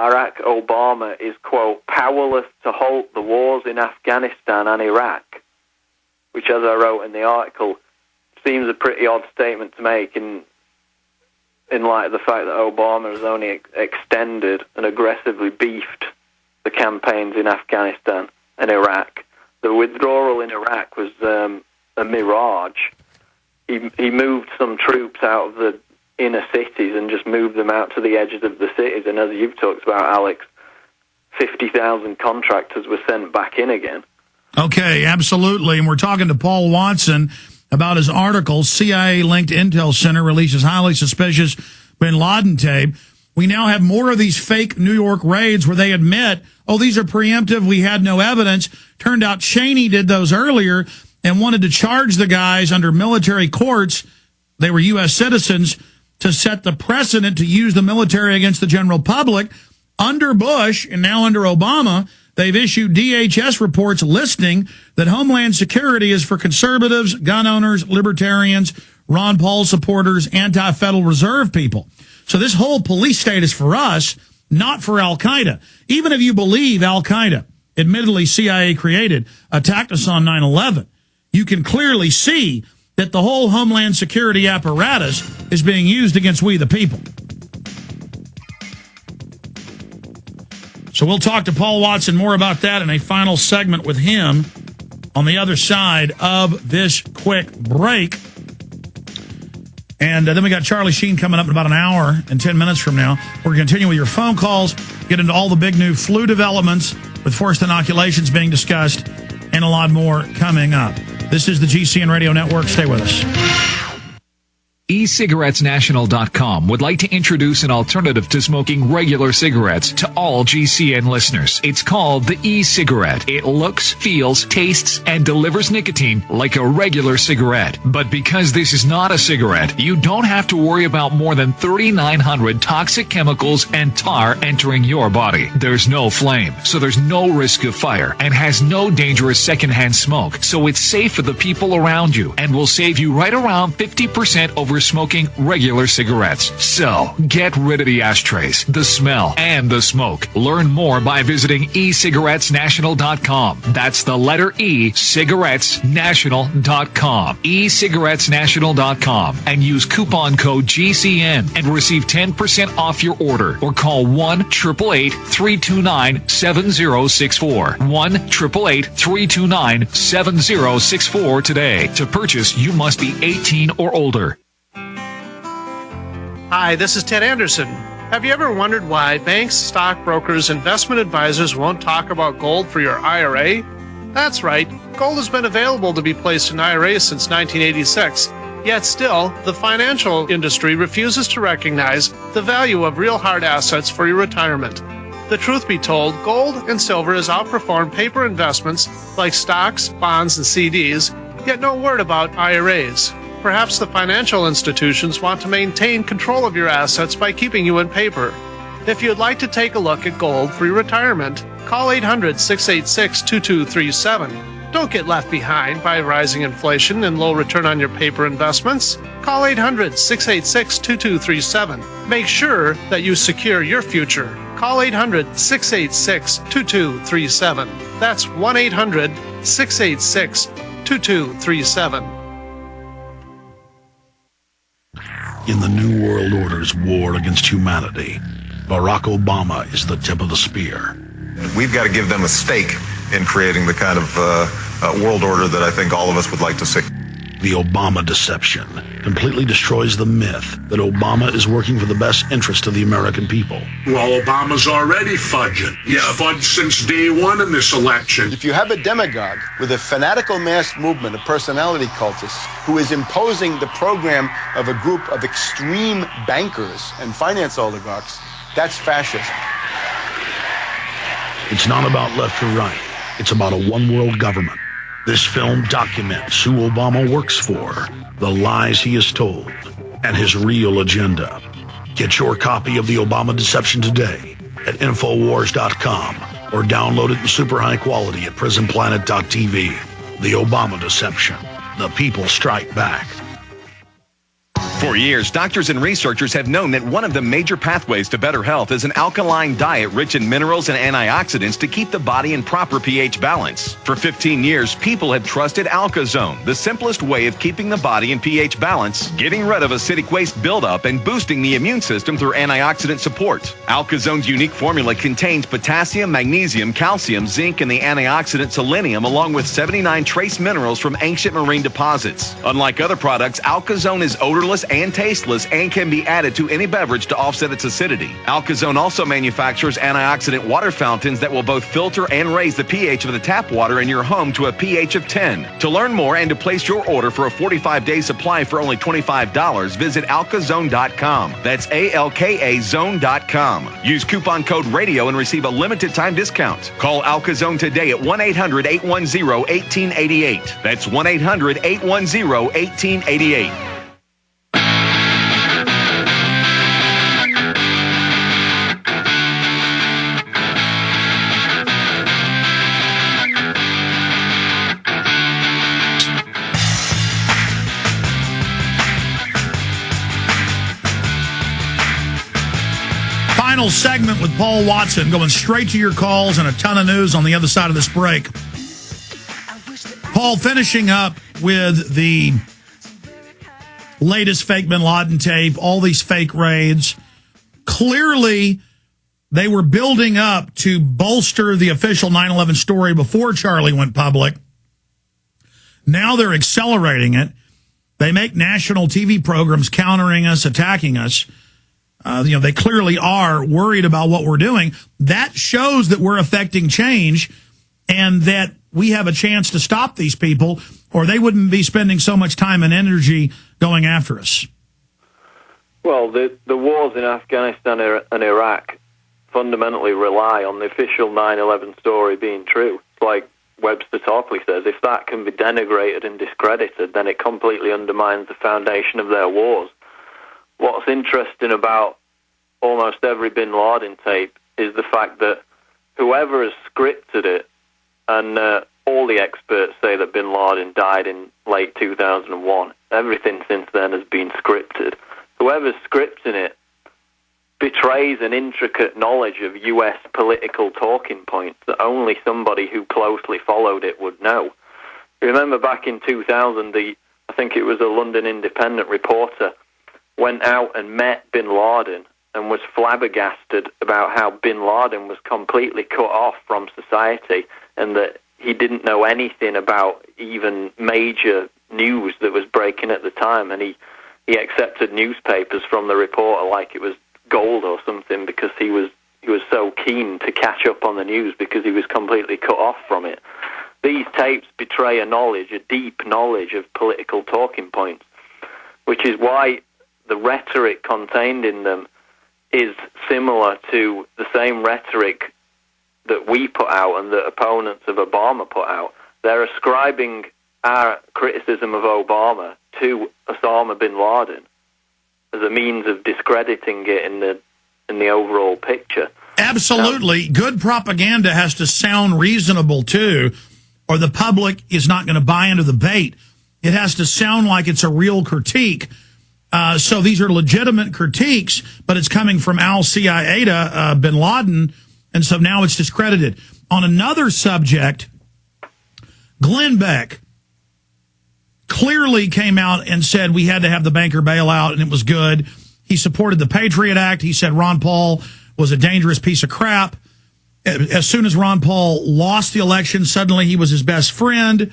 Barack Obama is, quote, powerless to halt the wars in Afghanistan and Iraq, which, as I wrote in the article, seems a pretty odd statement to make in light of the fact that Obama has only extended and aggressively beefed the campaigns in Afghanistan and Iraq. The withdrawal in Iraq was a mirage. He moved some troops out of the inner cities and just moved them out to the edges of the cities. And as you've talked about, Alex, 50,000 contractors were sent back in again. Okay, absolutely. And we're talking to Paul Watson about his article, CIA-linked Intel Center releases highly suspicious bin Laden tape. We now have more of these fake New York raids where they admit, oh, these are preemptive, we had no evidence. Turned out Sheen did those earlier and wanted to charge the guys under military courts, they were U.S. citizens, to set the precedent to use the military against the general public. Under Bush and now under Obama, they've issued DHS reports listing that Homeland Security is for conservatives, gun owners, libertarians, Ron Paul supporters, anti-Federal Reserve people. So this whole police state is for us, not for Al-Qaeda. Even if you believe Al-Qaeda, admittedly CIA created, attacked us on 9/11, you can clearly see that the whole Homeland Security apparatus is being used against we the people. So we'll talk to Paul Watson more about that in a final segment with him on the other side of this quick break. And then we got Charlie Sheen coming up in about an hour and 10 minutes from now. We're going to continue with your phone calls, get into all the big new flu developments with forced inoculations being discussed, and a lot more coming up. This is the GCN Radio Network. Stay with us. eCigarettesNational.com would like to introduce an alternative to smoking regular cigarettes to all GCN listeners. It's called the e-cigarette. It looks, feels, tastes, and delivers nicotine like a regular cigarette. But because this is not a cigarette, you don't have to worry about more than 3,900 toxic chemicals and tar entering your body. There's no flame, so there's no risk of fire, and has no dangerous secondhand smoke, so it's safe for the people around you and will save you right around 50% over smoking regular cigarettes. So, get rid of the ashtrays, the smell, and the smoke. Learn more by visiting eCigarettesNational.com. That's the letter E, cigarettesnational.com. eCigarettesNational.com. And use coupon code GCN and receive 10% off your order. Or call 1-888-329-7064. 1-888-329-7064 today. To purchase, you must be 18 or older. Hi, this is Ted Anderson. Have you ever wondered why banks, stockbrokers, investment advisors won't talk about gold for your IRA? That's right. Gold has been available to be placed in IRAs since 1986. Yet still, the financial industry refuses to recognize the value of real hard assets for your retirement. The truth be told, gold and silver has outperformed paper investments like stocks, bonds, and CDs, yet no word about IRAs. Perhaps the financial institutions want to maintain control of your assets by keeping you in paper. If you'd like to take a look at gold for your retirement, call 800-686-2237. Don't get left behind by rising inflation and low return on your paper investments. Call 800-686-2237. Make sure that you secure your future. Call 800-686-2237. That's 1-800-686-2237. In the New World Order's war against humanity, Barack Obama is the tip of the spear. We've got to give them a stake in creating the kind of world order that I think all of us would like to see. The Obama deception completely destroys the myth that Obama is working for the best interest of the American people. Well, Obama's already fudging. He's fudged since day one in this election. If you have a demagogue with a fanatical mass movement of personality cultists who is imposing the program of a group of extreme bankers and finance oligarchs, that's fascism. It's not about left or right. It's about a one-world government. This film documents who Obama works for, the lies he has told, and his real agenda. Get your copy of The Obama Deception today at Infowars.com or download it in super high quality at PrisonPlanet.tv. The Obama Deception. The people strike back. For years, doctors and researchers have known that one of the major pathways to better health is an alkaline diet rich in minerals and antioxidants to keep the body in proper pH balance. For 15 years, people have trusted AlkaZone, the simplest way of keeping the body in pH balance, getting rid of acidic waste buildup, and boosting the immune system through antioxidant support. AlkaZone's unique formula contains potassium, magnesium, calcium, zinc, and the antioxidant selenium, along with 79 trace minerals from ancient marine deposits. Unlike other products, AlkaZone is odorless and tasteless and can be added to any beverage to offset its acidity. AlkaZone also manufactures antioxidant water fountains that will both filter and raise the pH of the tap water in your home to a pH of 10. To learn more and to place your order for a 45-day supply for only $25, visit alkazone.com. That's ALKA zone.com. Use coupon code RADIO and receive a limited time discount. Call AlkaZone today at 1-800-810-1888. That's 1-800-810-1888. Final segment with Paul Watson, going straight to your calls and a ton of news on the other side of this break. Paul, finishing up with the latest fake bin Laden tape, all these fake raids. Clearly, they were building up to bolster the official 9/11 story before Charlie went public. Now they're accelerating it. They make national TV programs countering us, attacking us. They clearly are worried about what we're doing. That shows that we're affecting change and that we have a chance to stop these people, or they wouldn't be spending so much time and energy going after us. Well, the wars in Afghanistan and Iraq fundamentally rely on the official 9/11 story being true. It's like Webster Tarpley says, if that can be denigrated and discredited, then it completely undermines the foundation of their wars. What's interesting about almost every bin Laden tape is the fact that whoever has scripted it, and all the experts say that bin Laden died in late 2001, everything since then has been scripted. Whoever's scripting it betrays an intricate knowledge of U.S. political talking points that only somebody who closely followed it would know. Remember back in 2000, I think it was a London Independent reporter went out and met bin Laden and was flabbergasted about how bin Laden was completely cut off from society and that he didn't know anything about even major news that was breaking at the time. And he accepted newspapers from the reporter like it was gold or something because he was so keen to catch up on the news because he was completely cut off from it. These tapes betray a deep knowledge of political talking points, which is why the rhetoric contained in them is similar to the same rhetoric that we put out and that opponents of Obama put out. They're ascribing our criticism of Obama to Osama bin Laden as a means of discrediting it in the overall picture. Absolutely. Good propaganda has to sound reasonable, too, or the public is not going to buy into the bait. It has to sound like it's a real critique. So these are legitimate critiques, but it's coming from al-Qaeda, bin Laden, and so now it's discredited. On another subject, Glenn Beck clearly came out and said we had to have the banker bailout, and it was good. He supported the Patriot Act. He said Ron Paul was a dangerous piece of crap. As soon as Ron Paul lost the election, suddenly he was his best friend.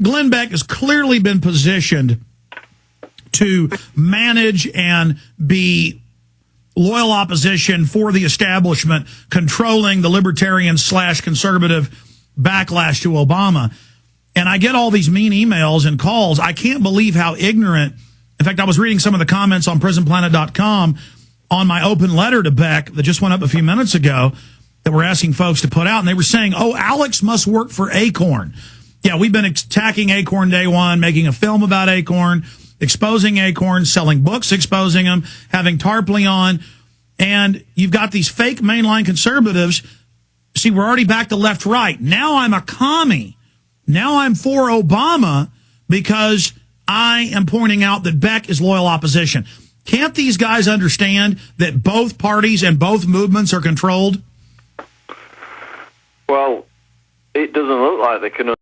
Glenn Beck has clearly been positioned to manage and be loyal opposition for the establishment, controlling the libertarian/conservative backlash to Obama. And I get all these mean emails and calls. I can't believe how ignorant. In fact, I was reading some of the comments on prisonplanet.com on my open letter to Beck that just went up a few minutes ago that we're asking folks to put out. And they were saying, oh, Alex must work for Acorn. Yeah, we've been attacking Acorn day one, making a film about Acorn, exposing Acorn, selling books, exposing them, having Tarpley on. And you've got these fake mainline conservatives. See, we're already back to left-right. Now I'm a commie. Now I'm for Obama because I am pointing out that Beck is loyal opposition. Can't these guys understand that both parties and both movements are controlled? Well, it doesn't look like they can